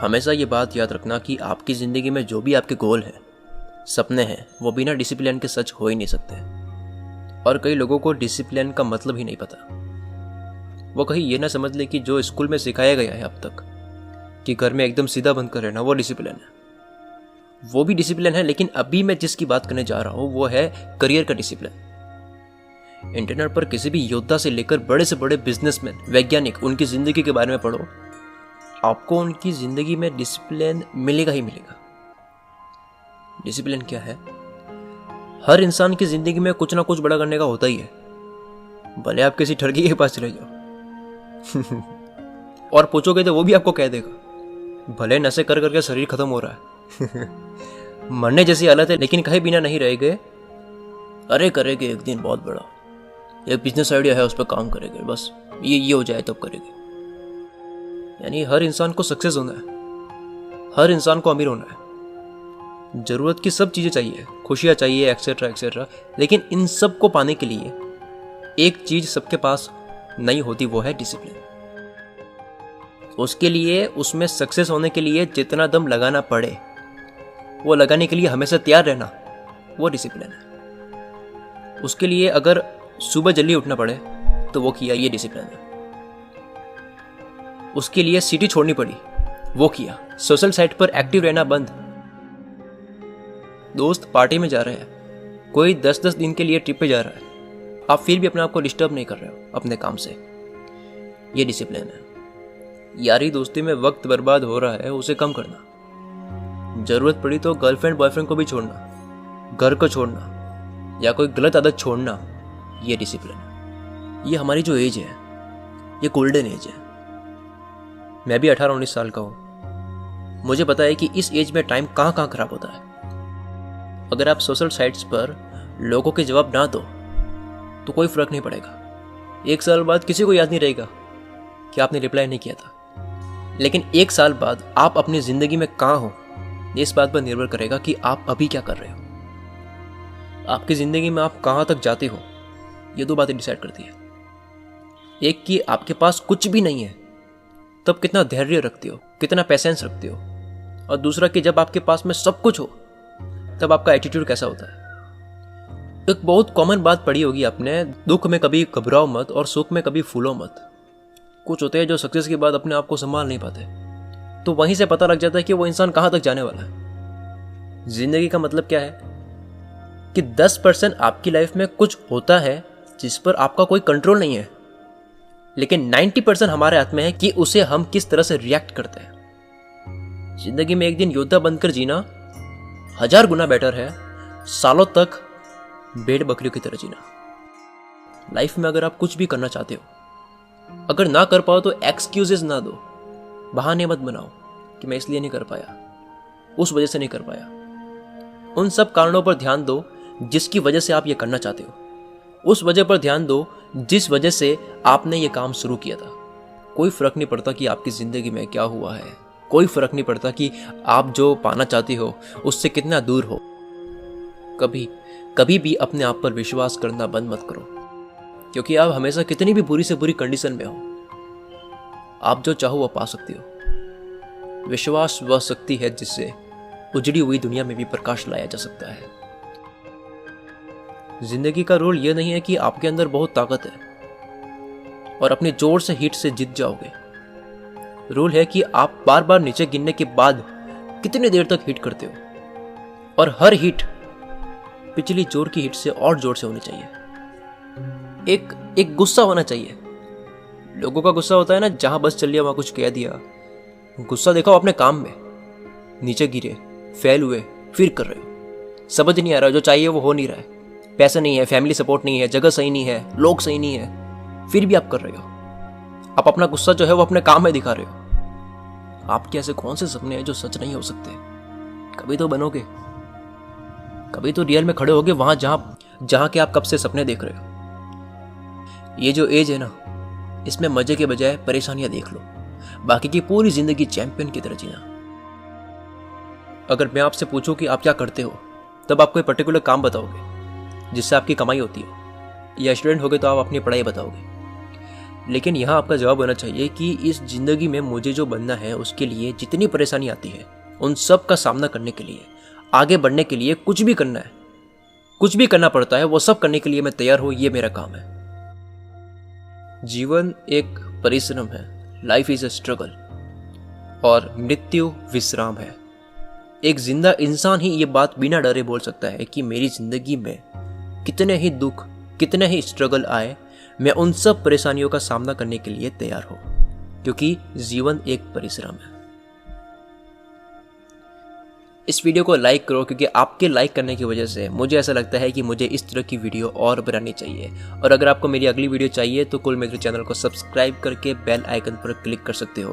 हमेशा ये बात याद रखना कि आपकी ज़िंदगी में जो भी आपके गोल हैं, सपने हैं, वो बिना डिसिप्लिन के सच हो ही नहीं सकते। और कई लोगों को डिसिप्लिन का मतलब ही नहीं पता। वो कहीं ये ना समझ ले कि जो स्कूल में सिखाया गया है अब तक कि घर में एकदम सीधा बनकर रहना, वो डिसिप्लिन है। वो भी डिसिप्लिन है, लेकिन अभी मैं जिसकी बात करने जा रहा हूँ वो है करियर का डिसिप्लिन। इंटरनेट पर किसी भी योद्धा से लेकर बड़े से बड़े बिजनेसमैन, वैज्ञानिक, उनकी ज़िंदगी के बारे में पढ़ो, आपको उनकी ज़िंदगी में डिसिप्लिन मिलेगा ही मिलेगा। डिसिप्लिन क्या है? हर इंसान की ज़िंदगी में कुछ ना कुछ बड़ा करने का होता ही है, भले आप किसी ठरकी के पास चले जाओ और पूछोगे तो वो भी आपको कह देगा, भले नशे कर करके शरीर खत्म हो रहा है मरने जैसी हालत है, लेकिन कहीं बिना नहीं रह गए, अरे करेंगे एक दिन बहुत बड़ा, एक बिजनेस आइडिया है, उस पर काम करेंगे, बस ये हो जाए तब करेंगे। यानी हर इंसान को सक्सेस होना है, हर इंसान को अमीर होना है, ज़रूरत की सब चीज़ें चाहिए, खुशियाँ चाहिए, एक्सेट्रा एक्सेट्रा। लेकिन इन सब को पाने के लिए एक चीज़ सबके पास नहीं होती, वो है डिसिप्लिन। उसके लिए, उसमें सक्सेस होने के लिए जितना दम लगाना पड़े, वो लगाने के लिए हमेशा तैयार रहना, वो डिसिप्लिन है। उसके लिए अगर सुबह जल्दी उठना पड़े तो वो किया, ये डिसिप्लिन है। उसके लिए सिटी छोड़नी पड़ी, वो किया। सोशल साइट पर एक्टिव रहना बंद। दोस्त पार्टी में जा रहे हैं, कोई 10-10 दिन के लिए ट्रिप पे जा रहा है, आप फिर भी अपने आप को डिस्टर्ब नहीं कर रहे हो अपने काम से, ये डिसिप्लिन है। यारी दोस्ती में वक्त बर्बाद हो रहा है, उसे कम करना। जरूरत पड़ी तो गर्लफ्रेंड बॉयफ्रेंड को भी छोड़ना, घर को छोड़ना, या कोई गलत आदत छोड़ना, ये डिसिप्लिन है। ये हमारी जो एज है, ये गोल्डन एज है। मैं भी 18-19 साल का हूँ, मुझे पता है कि इस एज में टाइम कहाँ कहाँ खराब होता है। अगर आप सोशल साइट्स पर लोगों के जवाब ना दो तो कोई फर्क नहीं पड़ेगा। 1 साल बाद किसी को याद नहीं रहेगा कि आपने रिप्लाई नहीं किया था, लेकिन 1 साल बाद आप अपनी ज़िंदगी में कहाँ हो, ये इस बात पर निर्भर करेगा कि आप अभी क्या कर रहे हो। आपकी ज़िंदगी में आप कहाँ तक जाते हो, ये 2 बातें डिसाइड करती है। एक कि आपके पास कुछ भी नहीं है तब कितना धैर्य रखते हो, कितना पेशेंस रखते हो, और दूसरा कि जब आपके पास में सब कुछ हो तब आपका एटीट्यूड कैसा होता है। एक बहुत कॉमन बात पढ़ी होगी आपने, दुख में कभी घबराओ मत और सुख में कभी फूलो मत। कुछ होते हैं जो सक्सेस के बाद अपने आप को संभाल नहीं पाते, तो वहीं से पता लग जाता है कि वो इंसान कहाँ तक जाने वाला है। जिंदगी का मतलब क्या है कि 10% आपकी लाइफ में कुछ होता है जिस पर आपका कोई कंट्रोल नहीं है, लेकिन 90% हमारे हाथ में है कि उसे हम किस तरह से रिएक्ट करते हैं। जिंदगी में एक दिन योद्धा बनकर जीना 1000 गुना बेटर है सालों तक भेड़ बकरियों की तरह जीना। लाइफ में अगर आप कुछ भी करना चाहते हो, अगर ना कर पाओ तो एक्सक्यूजेस ना दो, बहाने मत बनाओ कि मैं इसलिए नहीं कर पाया, उस वजह से नहीं कर पाया। उन सब कारणों पर ध्यान दो जिसकी वजह से आप ये करना चाहते हो, उस वजह पर ध्यान दो जिस वजह से आपने ये काम शुरू किया था। कोई फर्क नहीं पड़ता कि आपकी ज़िंदगी में क्या हुआ है, कोई फर्क नहीं पड़ता कि आप जो पाना चाहते हो उससे कितना दूर हो। कभी भी अपने आप पर विश्वास करना बंद मत करो, क्योंकि आप हमेशा कितनी भी बुरी से बुरी कंडीशन में हो, आप जो चाहो वो पा सकते हो। विश्वास वह शक्ति है जिससे उजड़ी हुई दुनिया में भी प्रकाश लाया जा सकता है। जिंदगी का रूल यह नहीं है कि आपके अंदर बहुत ताकत है और अपने जोर से हिट से जीत जाओगे। रूल है कि आप बार बार नीचे गिरने के बाद कितनी देर तक हिट करते हो, और हर हिट पिछली जोर की हिट से और जोर से होनी चाहिए। एक गुस्सा होना चाहिए। लोगों का गुस्सा होता है ना, जहां बस चल लिया वहां कुछ कह दिया। गुस्सा देखो अपने काम में, नीचे गिरे, फेल हुए, फिर कर रहे हो, समझ नहीं आ रहा, जो चाहिए वो हो नहीं रहा है, पैसा नहीं है, फैमिली सपोर्ट नहीं है, जगह सही नहीं है, लोग सही नहीं है, फिर भी आप कर रहे हो। आप अपना गुस्सा जो है वो अपने काम में दिखा रहे हो। आपके ऐसे कौन से सपने हैं जो सच नहीं हो सकते? कभी तो बनोगे, कभी तो रियल में खड़े होगे वहां जहां के आप कब से सपने देख रहे हो। ये जो एज है ना, इसमें मजे के बजाय परेशानियां देख लो, बाकी की पूरी जिंदगी चैंपियन की तरह जीना। अगर मैं आपसे पूछूं कि आप क्या करते हो, तब आप कोई पर्टिकुलर काम बताओगे जिससे आपकी कमाई होती हो, या स्टूडेंट होगे तो आप अपनी पढ़ाई बताओगे। लेकिन यहाँ आपका जवाब होना चाहिए कि इस ज़िंदगी में मुझे जो बनना है उसके लिए जितनी परेशानी आती है उन सब का सामना करने के लिए, आगे बढ़ने के लिए कुछ भी करना है, कुछ भी करना पड़ता है, वो सब करने के लिए मैं तैयार हूँ। ये मेरा काम है। जीवन एक परिश्रम है, लाइफ इज अ स्ट्रगल, और मृत्यु विश्राम है। एक जिंदा इंसान ही ये बात बिना डरे बोल सकता है कि मेरी जिंदगी में कितने ही दुख, कितने ही स्ट्रगल आए, मैं उन सब परेशानियों का सामना करने के लिए तैयार हूँ, क्योंकि जीवन एक परिश्रम है। इस वीडियो को लाइक करो, क्योंकि आपके लाइक करने की वजह से मुझे ऐसा लगता है कि मुझे इस तरह की वीडियो और बनानी चाहिए। और अगर आपको मेरी अगली वीडियो चाहिए तो कुल मेरे चैनल को सब्सक्राइब करके बेल आइकन पर क्लिक कर सकते हो।